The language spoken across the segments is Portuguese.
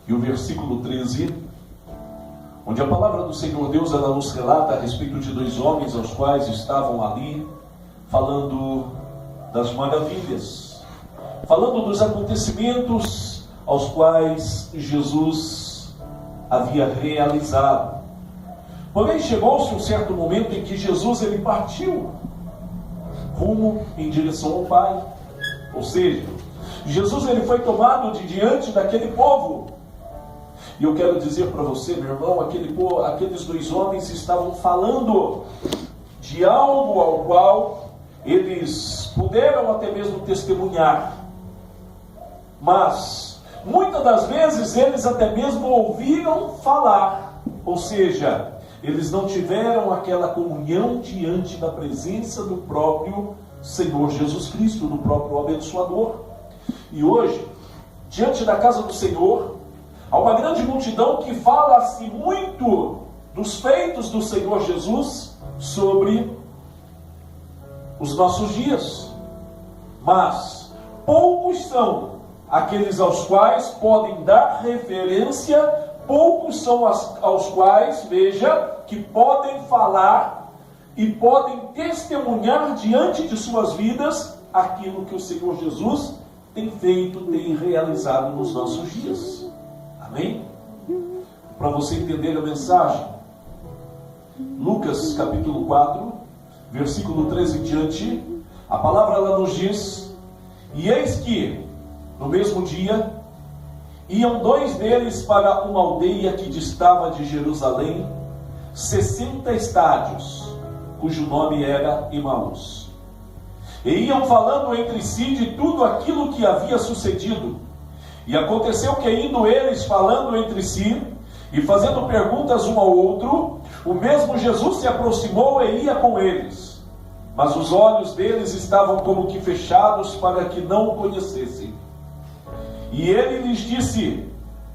e o versículo 13, onde a palavra do Senhor Deus, ela nos relata a respeito de dois homens aos quais estavam ali, falando das maravilhas, falando dos acontecimentos aos quais Jesus havia realizado. Porém, chegou-se um certo momento em que Jesus ele partiu rumo em direção ao Pai. Ou seja, Jesus ele foi tomado de diante daquele povo. E eu quero dizer para você, meu irmão, aqueles dois homens estavam falando de algo ao qual eles puderam até mesmo testemunhar. Mas, muitas das vezes, eles até mesmo ouviram falar. Ou seja, eles não tiveram aquela comunhão diante da presença do próprio Senhor Jesus Cristo, do próprio abençoador. E hoje, diante da casa do Senhor, há uma grande multidão que fala-se muito dos feitos do Senhor Jesus sobre os nossos dias. Mas poucos são aqueles aos quais podem dar referência, poucos são aos quais, veja, que podem falar e podem testemunhar diante de suas vidas aquilo que o Senhor Jesus tem feito, tem realizado nos nossos dias. Amém? Para você entender a mensagem, Lucas capítulo 4, versículo 13 em diante, a palavra ela nos diz: e eis que, no mesmo dia, iam dois deles para uma aldeia que distava de Jerusalém 60 estádios, cujo nome era Emaús. E iam falando entre si de tudo aquilo que havia sucedido. E aconteceu que, indo eles falando entre si e fazendo perguntas um ao outro, o mesmo Jesus se aproximou e ia com eles. Mas os olhos deles estavam como que fechados para que não o conhecessem. E ele lhes disse: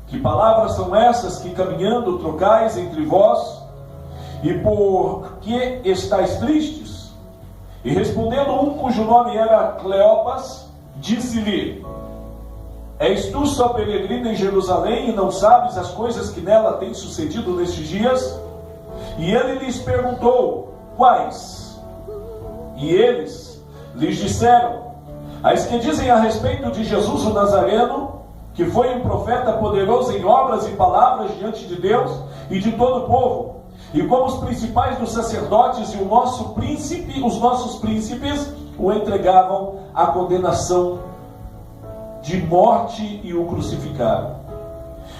que palavras são essas que caminhando trocais entre vós? E por que estáis tristes? E respondendo um cujo nome era Cleopas, disse-lhe: és tu só peregrino em Jerusalém e não sabes as coisas que nela têm sucedido nestes dias? E ele lhes perguntou: quais? E eles lhes disseram: as que dizem a respeito de Jesus o Nazareno, que foi um profeta poderoso em obras e palavras diante de Deus e de todo o povo, e como os principais dos sacerdotes e os nossos príncipes o entregavam à condenação de morte e o crucificaram.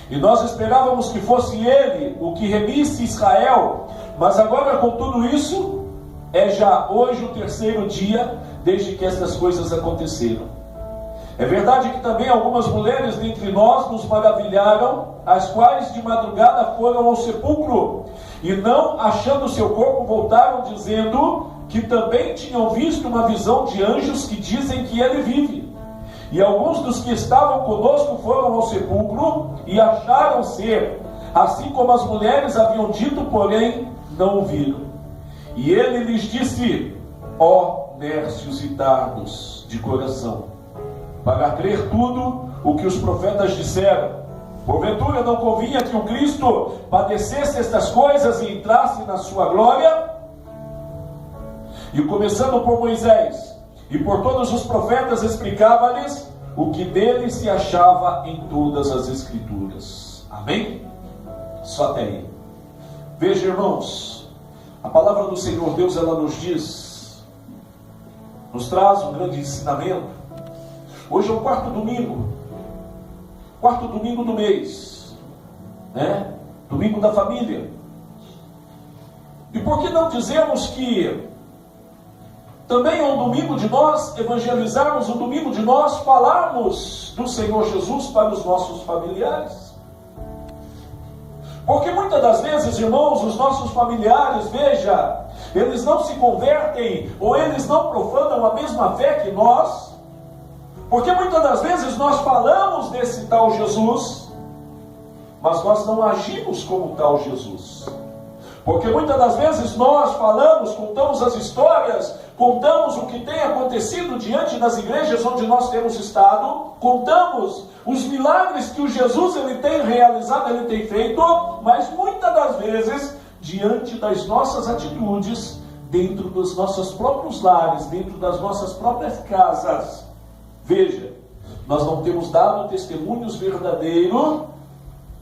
E nós esperávamos que fosse ele o que remisse Israel, mas agora com tudo isso, é já hoje o terceiro dia desde que estas coisas aconteceram. É verdade que também algumas mulheres dentre nós nos maravilharam, as quais de madrugada foram ao sepulcro, e não achando seu corpo voltaram dizendo que também tinham visto uma visão de anjos que dizem que ele vive. E alguns dos que estavam conosco foram ao sepulcro e acharam ser, assim como as mulheres haviam dito, porém não o viram. E ele lhes disse: ó nércios e tardos de coração, para crer tudo o que os profetas disseram. Porventura não convinha que o Cristo padecesse estas coisas e entrasse na sua glória? E começando por Moisés e por todos os profetas, explicava-lhes o que dele se achava em todas as Escrituras. Amém? Só até aí. Veja, irmãos, a palavra do Senhor Deus, ela nos traz um grande ensinamento. Hoje é o quarto domingo do mês, né? Domingo da família. E por que não dizemos que também é um domingo de nós evangelizarmos, um domingo de nós falarmos do Senhor Jesus para os nossos familiares? Porque muitas das vezes, irmãos, os nossos familiares, veja, eles não se convertem ou eles não profanam a mesma fé que nós, porque muitas das vezes nós falamos desse tal Jesus, mas nós não agimos como tal Jesus. Porque muitas das vezes nós falamos, contamos as histórias contamos o que tem acontecido diante das igrejas onde nós temos estado, contamos os milagres que o Jesus ele tem realizado, ele tem feito, mas muitas das vezes, diante das nossas atitudes, dentro dos nossos próprios lares, dentro das nossas próprias casas, veja, nós não temos dado testemunhos verdadeiros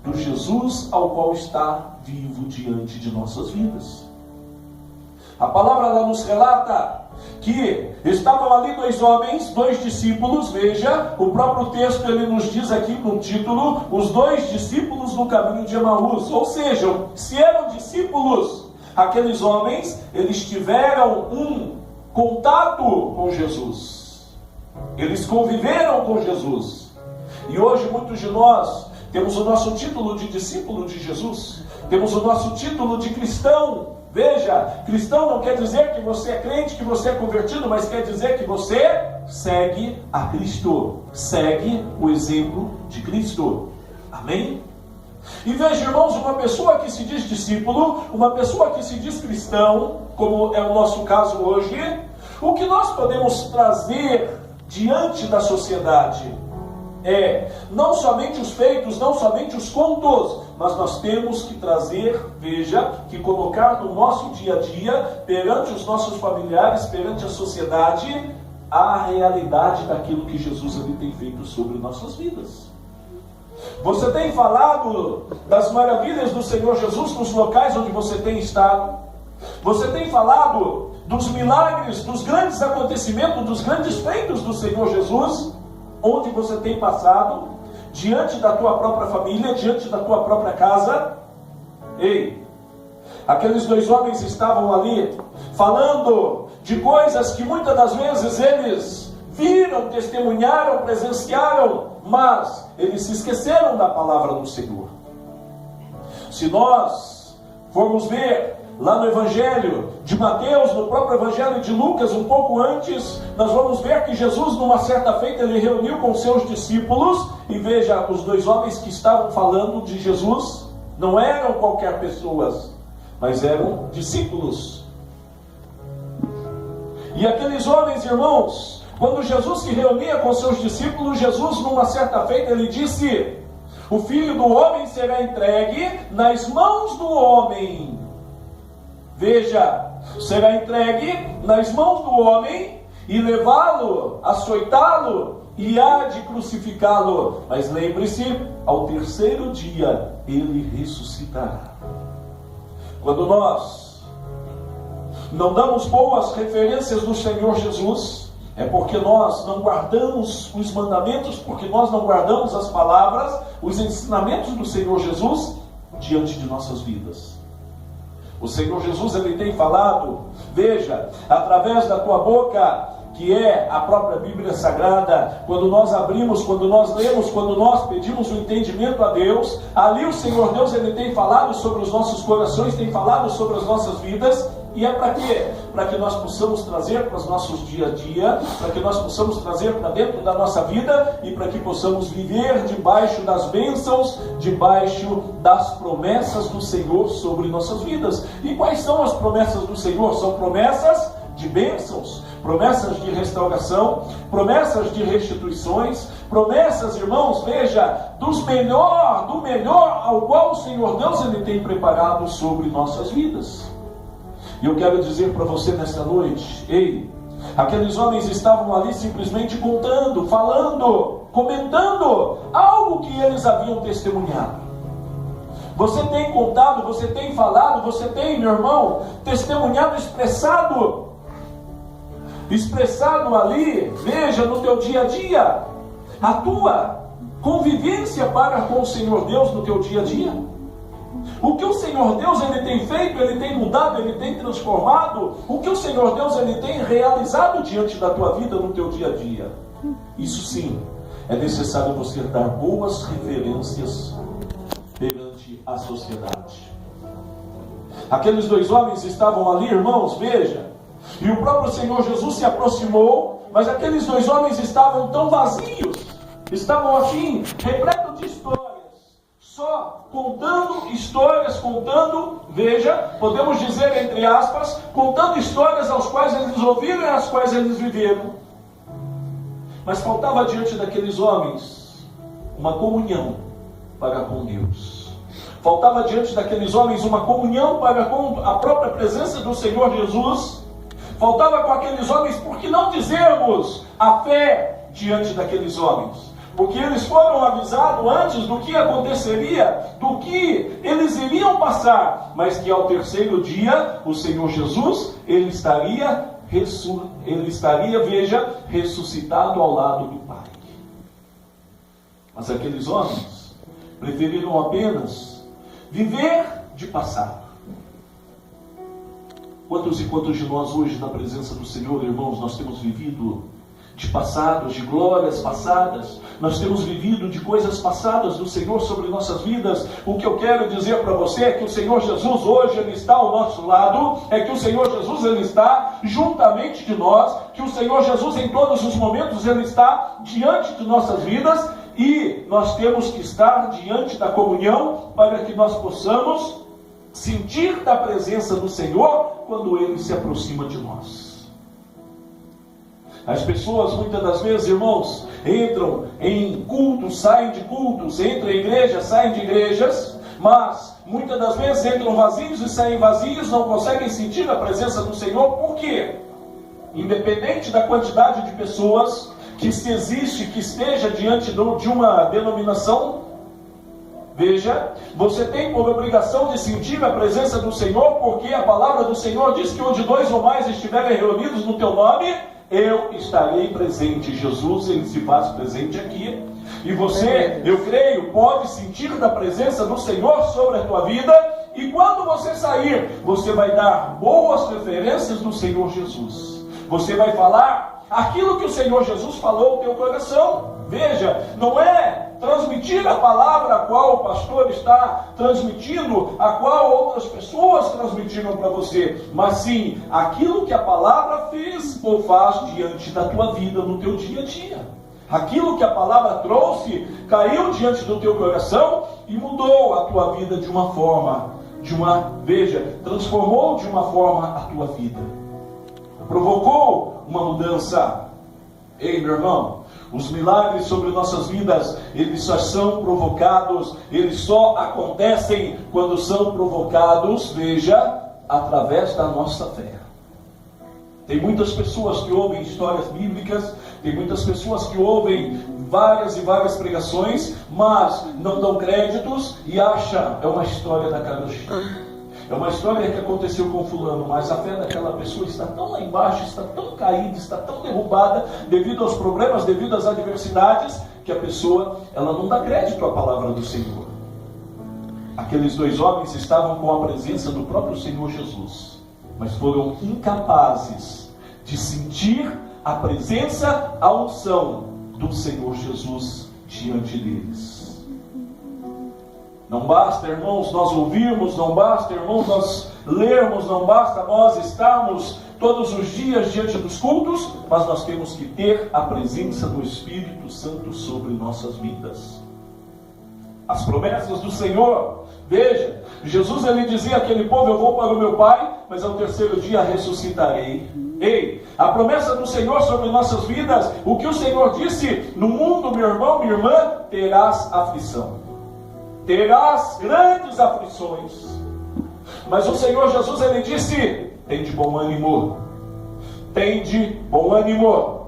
do Jesus ao qual está vivo diante de nossas vidas. A palavra lá nos relata que estavam ali dois homens, dois discípulos, veja, o próprio texto ele nos diz aqui no título, os dois discípulos no caminho de Emaús, ou seja, se eram discípulos, aqueles homens, eles tiveram um contato com Jesus, eles conviveram com Jesus, e hoje muitos de nós temos o nosso título de discípulo de Jesus, temos o nosso título de cristão. Veja, cristão não quer dizer que você é crente, que você é convertido, mas quer dizer que você segue a Cristo, segue o exemplo de Cristo. Amém? E veja, irmãos, uma pessoa que se diz discípulo, uma pessoa que se diz cristão, como é o nosso caso hoje, o que nós podemos trazer diante da sociedade não somente os feitos, não somente os contos, mas nós temos que trazer, veja, que colocar no nosso dia a dia, perante os nossos familiares, perante a sociedade, a realidade daquilo que Jesus ele tem feito sobre nossas vidas. Você tem falado das maravilhas do Senhor Jesus nos locais onde você tem estado. Você tem falado dos milagres, dos grandes acontecimentos, dos grandes feitos do Senhor Jesus, onde você tem passado, diante da tua própria família, diante da tua própria casa. Ei, aqueles dois homens estavam ali, falando de coisas que muitas das vezes eles viram, testemunharam, presenciaram, mas eles se esqueceram da palavra do Senhor. Se nós formos ver lá no Evangelho de Mateus, no próprio Evangelho de Lucas, um pouco antes, nós vamos ver que Jesus, numa certa feita, ele reuniu com seus discípulos, e veja, os dois homens que estavam falando de Jesus, não eram qualquer pessoas, mas eram discípulos. E aqueles homens, irmãos, quando Jesus se reunia com seus discípulos, Jesus, numa certa feita, ele disse: o Filho do Homem será entregue nas mãos do homem. Veja, será entregue nas mãos do homem e levá-lo, açoitá-lo e há de crucificá-lo. Mas lembre-se, ao terceiro dia ele ressuscitará. Quando nós não damos boas referências do Senhor Jesus, é porque nós não guardamos os mandamentos, porque nós não guardamos as palavras, os ensinamentos do Senhor Jesus diante de nossas vidas. O Senhor Jesus ele tem falado, veja, através da tua boca, que é a própria Bíblia Sagrada, quando nós abrimos, quando nós lemos, quando nós pedimos o entendimento a Deus, ali o Senhor Deus ele tem falado sobre os nossos corações, tem falado sobre as nossas vidas. E é para quê? Para que nós possamos trazer para os nossos dia a dia, para que nós possamos trazer para dentro da nossa vida e para que possamos viver debaixo das bênçãos, debaixo das promessas do Senhor sobre nossas vidas. E quais são as promessas do Senhor? São promessas de bênçãos, promessas de restauração, promessas de restituições, promessas, irmãos, veja, do melhor ao qual o Senhor Deus ele tem preparado sobre nossas vidas. E eu quero dizer para você nesta noite, ei, aqueles homens estavam ali simplesmente contando, falando, comentando algo que eles haviam testemunhado. Você tem contado, você tem falado, você tem, meu irmão, testemunhado, expressado ali, veja, no teu dia a dia, a tua convivência para com o Senhor Deus no teu dia a dia. O que o Senhor Deus ele tem feito, ele tem mudado, ele tem transformado, o que o Senhor Deus ele tem realizado diante da tua vida no teu dia a dia. Isso sim, é necessário você dar boas referências perante a sociedade. Aqueles dois homens estavam ali, irmãos, veja, e o próprio Senhor Jesus se aproximou, mas aqueles dois homens estavam tão vazios, estavam assim, repletos de histórias, só contando histórias, veja, podemos dizer entre aspas, contando histórias aos quais eles ouviram e às quais eles viveram. Mas faltava diante daqueles homens uma comunhão para com Deus. Faltava diante daqueles homens uma comunhão para com a própria presença do Senhor Jesus. Faltava com aqueles homens, por que não dizermos a fé diante daqueles homens? Porque eles foram avisados antes do que aconteceria, do que eles iriam passar, mas que ao terceiro dia, o Senhor Jesus, ele estaria, veja, ressuscitado ao lado do Pai. Mas aqueles homens preferiram apenas viver de passado. Quantos e quantos de nós hoje, na presença do Senhor, irmãos, nós temos vivido de passados, de glórias passadas, nós temos vivido de coisas passadas do Senhor sobre nossas vidas. O que eu quero dizer para você é que o Senhor Jesus hoje, ele está ao nosso lado, é que o Senhor Jesus, ele está juntamente de nós, que o Senhor Jesus em todos os momentos, ele está diante de nossas vidas, e nós temos que estar diante da comunhão para que nós possamos sentir da presença do Senhor quando ele se aproxima de nós. As pessoas muitas das vezes, irmãos, entram em cultos, saem de cultos, entram em igrejas, saem de igrejas, mas muitas das vezes entram vazios e saem vazios, não conseguem sentir a presença do Senhor. Por quê? Independente da quantidade de pessoas que se existe, que esteja diante de uma denominação, veja, você tem por obrigação de sentir a presença do Senhor, porque a palavra do Senhor diz que onde dois ou mais estiverem reunidos no teu nome, eu estarei presente. Jesus, ele se faz presente aqui. E você, eu creio, pode sentir da presença do Senhor sobre a tua vida. E quando você sair, você vai dar boas referências do Senhor Jesus. Você vai falar aquilo que o Senhor Jesus falou ao teu coração. Veja, não é transmitir a palavra a qual o pastor está transmitindo, a qual outras pessoas transmitiram para você, mas sim aquilo que a palavra fez ou faz diante da tua vida, no teu dia a dia. Aquilo que a palavra trouxe, caiu diante do teu coração e mudou a tua vida de uma forma, transformou de uma forma a tua vida. Provocou uma mudança. Ei, meu irmão, os milagres sobre nossas vidas, eles só são provocados, eles só acontecem quando são provocados, veja, através da nossa fé. Tem muitas pessoas que ouvem histórias bíblicas, tem muitas pessoas que ouvem várias e várias pregações, mas não dão créditos e acham, é uma história da carochinha. É uma história que aconteceu com fulano, mas a fé daquela pessoa está tão lá embaixo, está tão caída, está tão derrubada, devido aos problemas, devido às adversidades, que a pessoa, ela não dá crédito à palavra do Senhor. Aqueles dois homens estavam com a presença do próprio Senhor Jesus, mas foram incapazes de sentir a presença, a unção do Senhor Jesus diante deles. Não basta, irmãos, nós ouvirmos, não basta, irmãos, nós lermos, não basta nós estarmos todos os dias diante dos cultos, mas nós temos que ter a presença do Espírito Santo sobre nossas vidas. As promessas do Senhor, veja, Jesus, ele dizia àquele povo, eu vou para o meu Pai, mas ao terceiro dia ressuscitarei. Ei, a promessa do Senhor sobre nossas vidas, o que o Senhor disse, no mundo, meu irmão, minha irmã, terás aflição. Terás grandes aflições. Mas o Senhor Jesus, ele disse, tende bom ânimo. Tende bom ânimo.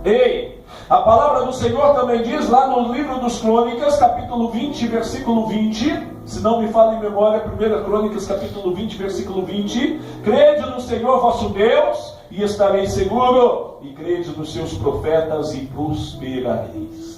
Ei, a palavra do Senhor também diz lá no livro dos Crônicas, capítulo 20, versículo 20, se não me fala em memória, 1 Crônicas, capítulo 20, versículo 20, crede no Senhor vosso Deus, e estareis seguro, e crede nos seus profetas, e prosperareis.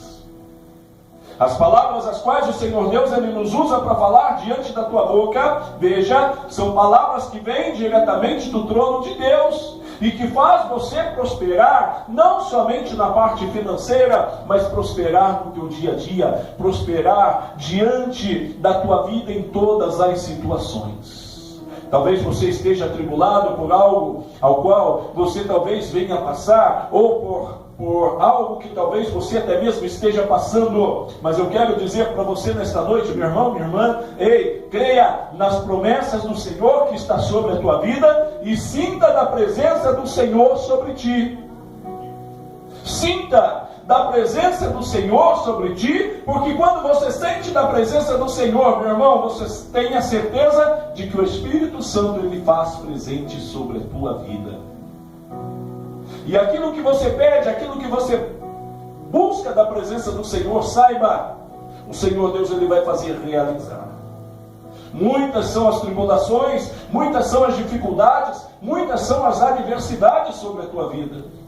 As palavras as quais o Senhor Deus, ele nos usa para falar diante da tua boca, veja, são palavras que vêm diretamente do trono de Deus, e que faz você prosperar, não somente na parte financeira, mas prosperar no teu dia a dia, prosperar diante da tua vida em todas as situações. Talvez você esteja atribulado por algo ao qual você talvez venha passar, ou por algo que talvez você até mesmo esteja passando. Mas eu quero dizer para você nesta noite, meu irmão, minha irmã, ei, creia nas promessas do Senhor que está sobre a tua vida e sinta da presença do Senhor sobre ti. Sinta da presença do Senhor sobre ti, porque quando você sente da presença do Senhor, meu irmão, você tem a certeza de que o Espírito Santo ele faz presente sobre a tua vida. E aquilo que você pede, aquilo que você busca da presença do Senhor, saiba, o Senhor Deus ele vai fazer realizar. Muitas são as tribulações, muitas são as dificuldades, muitas são as adversidades sobre a tua vida.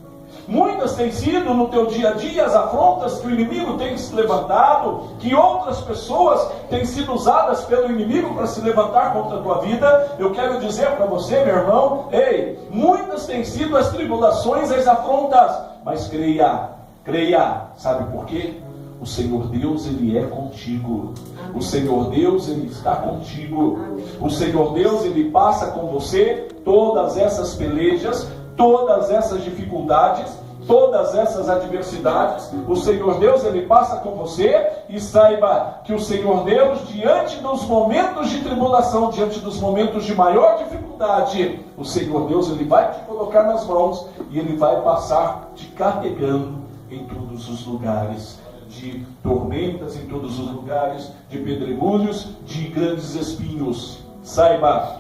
Muitas têm sido no teu dia a dia as afrontas que o inimigo tem se levantado, que outras pessoas têm sido usadas pelo inimigo para se levantar contra a tua vida. Eu quero dizer para você, meu irmão, ei, muitas têm sido as tribulações, as afrontas, mas creia, sabe por quê? O Senhor Deus, Ele é contigo. O Senhor Deus, Ele está contigo. O Senhor Deus, Ele passa com você todas essas pelejas, todas essas dificuldades, todas essas adversidades. O Senhor Deus, Ele passa com você, e saiba que o Senhor Deus, diante dos momentos de tribulação, diante dos momentos de maior dificuldade, o Senhor Deus, Ele vai te colocar nas mãos e Ele vai passar te carregando em todos os lugares de tormentas, em todos os lugares de pedregulhos, de grandes espinhos. Saiba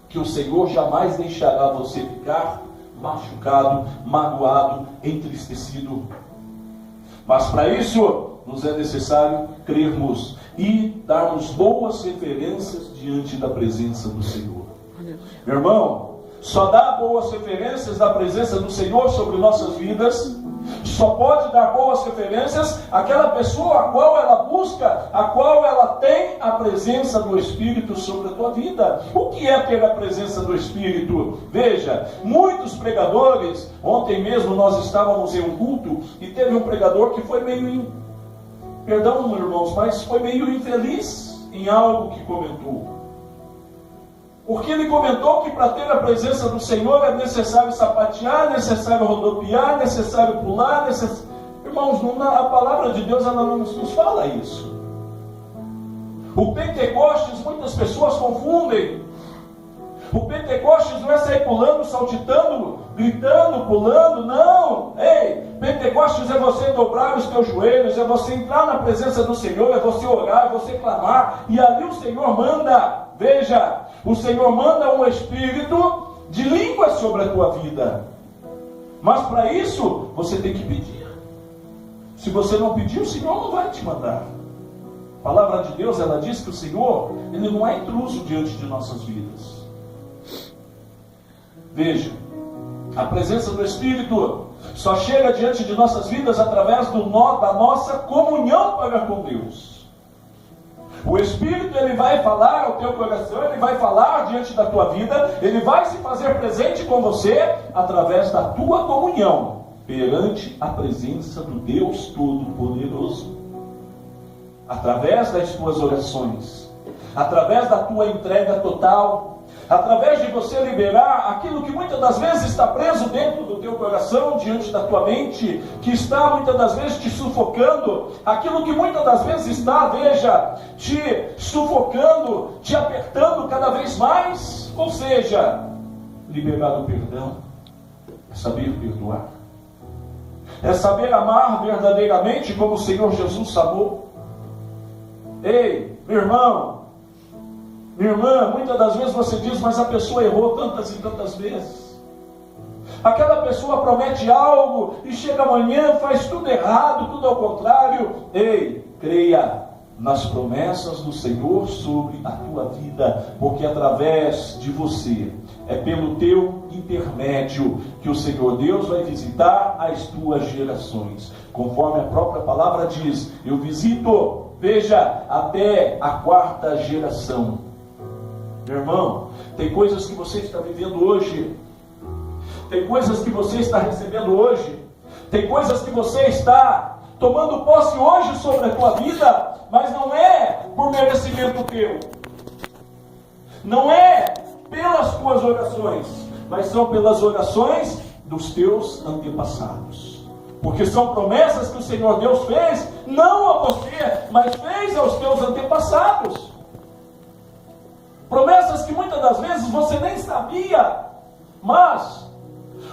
que o Senhor jamais deixará você ficar machucado, magoado, entristecido. Mas para isso, nos é necessário crermos e darmos boas referências diante da presença do Senhor. Meu irmão, só dá boas referências da presença do Senhor sobre nossas vidas. Só pode dar boas referências àquela pessoa a qual ela busca, a qual ela tem a presença do Espírito sobre a tua vida. O que é ter a presença do Espírito? Veja, muitos pregadores, ontem mesmo nós estávamos em um culto e teve um pregador que foi meio, perdão irmãos, mas foi meio infeliz em algo que comentou. Porque ele comentou que para ter a presença do Senhor é necessário sapatear, é necessário rodopiar, é necessário pular, Irmãos, a palavra de Deus ela não nos fala isso. O Pentecostes, muitas pessoas confundem. O Pentecostes não é sair pulando, saltitando, gritando, pulando, não. Ei, Pentecostes é você dobrar os teus joelhos, é você entrar na presença do Senhor, é você orar, é você clamar, e ali o Senhor manda. Veja, o Senhor manda um espírito de língua sobre a tua vida. Mas para isso, você tem que pedir. Se você não pedir, o Senhor não vai te mandar. A palavra de Deus, ela diz que o Senhor, Ele não é intruso diante de nossas vidas. Veja, a presença do Espírito só chega diante de nossas vidas através da nossa comunhão para com Deus. O Espírito, ele vai falar ao teu coração, ele vai falar diante da tua vida, ele vai se fazer presente com você através da tua comunhão perante a presença do Deus Todo-Poderoso. Através das tuas orações, através da tua entrega total, através de você liberar aquilo que muitas das vezes está preso dentro do teu coração, diante da tua mente, que está muitas das vezes te sufocando, aquilo que muitas das vezes está, veja, te sufocando, te apertando cada vez mais. Ou seja, liberar o perdão é saber perdoar, é saber amar verdadeiramente como o Senhor Jesus amou. Ei, meu irmão, minha irmã, muitas das vezes você diz, mas a pessoa errou tantas e tantas vezes. Aquela pessoa promete algo e chega amanhã, faz tudo errado, tudo ao contrário. Ei, creia nas promessas do Senhor sobre a tua vida, porque através de você, é pelo teu intermédio que o Senhor Deus vai visitar as tuas gerações. Conforme a própria palavra diz, eu visito, veja, até a 4ª geração. Meu irmão, tem coisas que você está vivendo hoje, tem coisas que você está recebendo hoje, tem coisas que você está tomando posse hoje sobre a tua vida, mas não é por merecimento teu, não é pela tuas orações, mas são pelas orações dos teus antepassados. Porque são promessas que o Senhor Deus fez, não a você, mas fez aos teus antepassados. Promessas que muitas das vezes você nem sabia, mas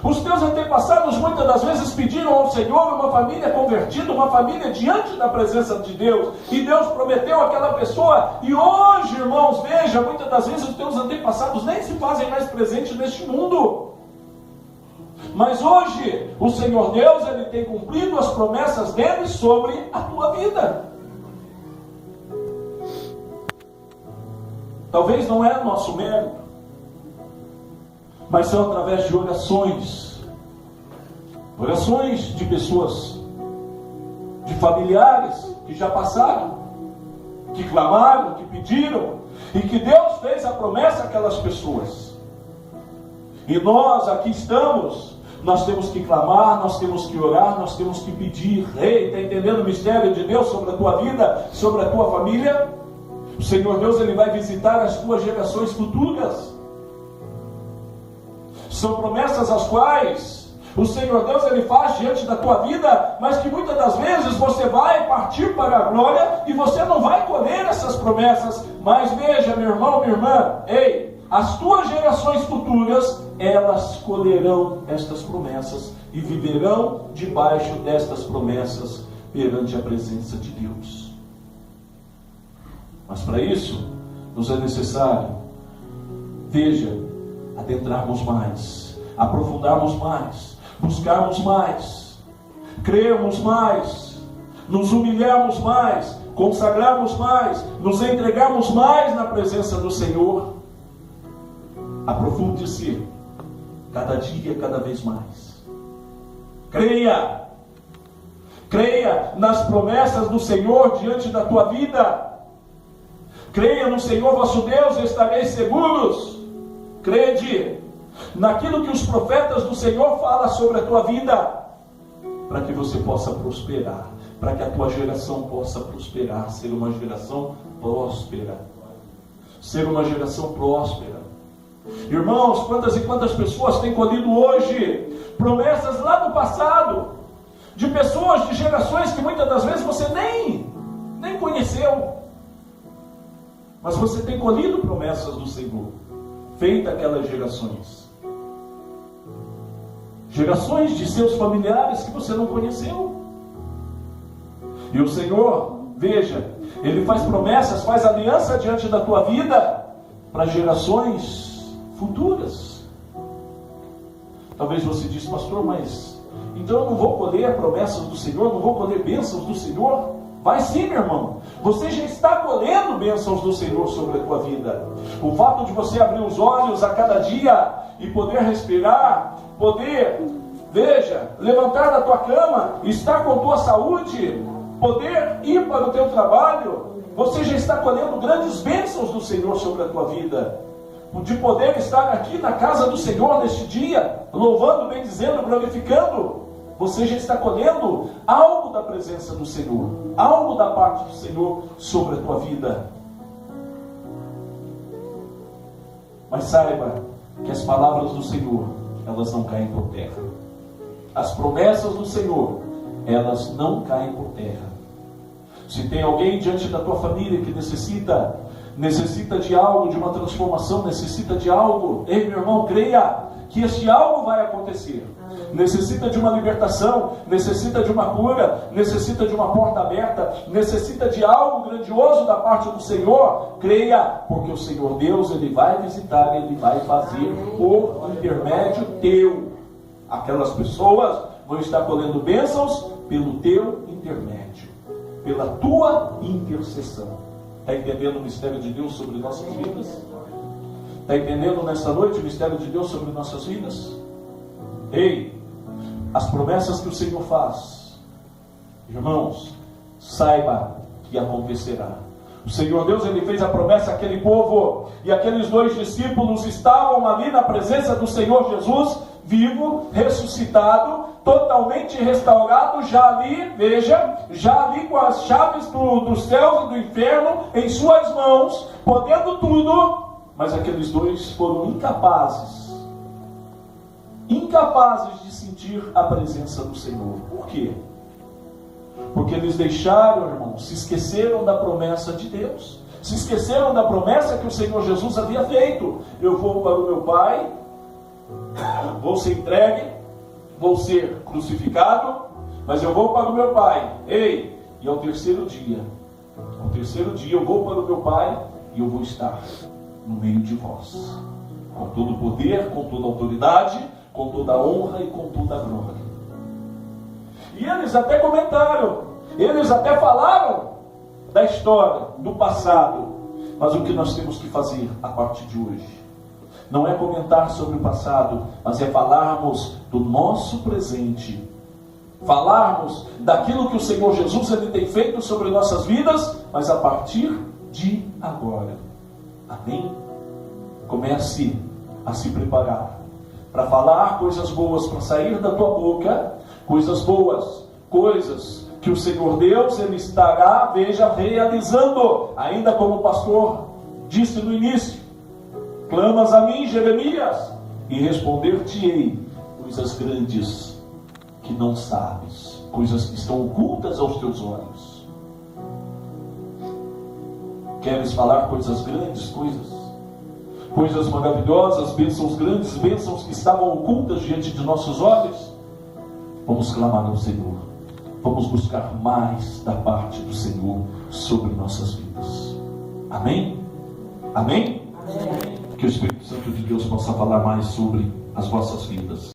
os teus antepassados muitas das vezes pediram ao Senhor uma família convertida, uma família diante da presença de Deus, e Deus prometeu àquela pessoa, e hoje, irmãos, veja, muitas das vezes os teus antepassados nem se fazem mais presentes neste mundo. Mas hoje, o Senhor Deus, Ele tem cumprido as promessas dele sobre a tua vida. Talvez não é nosso mérito, mas são através de orações de pessoas, de familiares que já passaram, que clamaram, que pediram, e que Deus fez a promessa àquelas pessoas. E nós aqui estamos, nós temos que clamar, nós temos que orar, nós temos que pedir. Ei, está entendendo o mistério de Deus sobre a tua vida, sobre a tua família? O Senhor Deus, Ele vai visitar as tuas gerações futuras. São promessas as quais o Senhor Deus, Ele faz diante da tua vida, mas que muitas das vezes você vai partir para a glória e você não vai colher essas promessas. Mas veja, meu irmão, minha irmã, ei, as tuas gerações futuras, elas colherão estas promessas e viverão debaixo destas promessas perante a presença de Deus. Mas para isso, nos é necessário, veja, adentrarmos mais, aprofundarmos mais, buscarmos mais, crermos mais, nos humilharmos mais, consagrarmos mais, nos entregarmos mais na presença do Senhor. Aprofunde-se cada dia, cada vez mais. Creia nas promessas do Senhor diante da tua vida. Creia no Senhor vosso Deus e estareis seguros. Crede naquilo que os profetas do Senhor falam sobre a tua vida, para que você possa prosperar, para que a tua geração possa prosperar, ser uma geração próspera. Ser uma geração próspera. Irmãos, quantas e quantas pessoas têm colhido hoje promessas lá do passado, de pessoas, de gerações que muitas das vezes você nem conheceu, mas você tem colhido promessas do Senhor, feita aquelas gerações de seus familiares que você não conheceu. E o Senhor, veja, Ele faz promessas, faz aliança diante da tua vida para gerações futuras. Talvez você diz, pastor, mas então eu não vou colher promessas do Senhor, não vou colher bênçãos do Senhor? Vai sim, meu irmão. Você já está colhendo bênçãos do Senhor sobre a tua vida. O fato de você abrir os olhos a cada dia e poder respirar, poder, veja, levantar da tua cama, estar com tua saúde, poder ir para o teu trabalho, você já está colhendo grandes bênçãos do Senhor sobre a tua vida. De poder estar aqui na casa do Senhor neste dia, louvando, bendizendo, glorificando, você já está colhendo algo da presença do Senhor, algo da parte do Senhor sobre a tua vida. Mas saiba que as palavras do Senhor, elas não caem por terra. As promessas do Senhor, elas não caem por terra. Se tem alguém diante da tua família que necessita de algo, de uma transformação, necessita de algo, ei, meu irmão, creia que este algo vai acontecer. Necessita de uma libertação, necessita de uma cura, necessita de uma porta aberta, necessita de algo grandioso da parte do Senhor. Creia, porque o Senhor Deus, Ele vai visitar, Ele vai fazer por intermédio teu. Aquelas pessoas vão estar colhendo bênçãos pelo teu intermédio, pela tua intercessão. Está entendendo o mistério de Deus sobre nossas vidas? Está entendendo nessa noite o mistério de Deus sobre nossas vidas? Ei, as promessas que o Senhor faz, irmãos, saiba que acontecerá. O Senhor Deus, Ele fez a promessa àquele povo, e aqueles 2 discípulos estavam ali na presença do Senhor Jesus, vivo, ressuscitado, totalmente restaurado, já ali, veja, já ali com as chaves dos céus e do inferno em suas mãos, podendo tudo, Mas aqueles dois foram incapazes de sentir a presença do Senhor. Por quê? Porque eles deixaram, irmãos, se esqueceram da promessa de Deus. Se esqueceram da promessa que o Senhor Jesus havia feito. Eu vou para o meu Pai, vou ser entregue, vou ser crucificado, mas eu vou para o meu Pai. Ei, e ao terceiro dia eu vou para o meu Pai e eu vou estar no meio de vós, com todo o poder, com toda a autoridade, com toda a honra e com toda a glória. E eles até comentaram, eles até falaram da história, do passado. Mas o que nós temos que fazer a partir de hoje não é comentar sobre o passado, mas é falarmos do nosso presente, falarmos daquilo que o Senhor Jesus ele tem feito sobre nossas vidas, mas a partir de agora. Amém? Comece a se preparar para falar coisas boas, para sair da tua boca coisas boas, coisas que o Senhor Deus ele estará, veja, realizando, ainda como o pastor disse no início: clamas a mim, Jeremias, e responder-te-ei coisas grandes que não sabes, coisas que estão ocultas aos teus olhos. Queres falar coisas grandes, coisas maravilhosas, bênçãos grandes, bênçãos que estavam ocultas diante de nossos olhos? Vamos clamar ao Senhor, vamos buscar mais da parte do Senhor sobre nossas vidas. Amém? Amém? Amém. Que o Espírito Santo de Deus possa falar mais sobre as vossas vidas.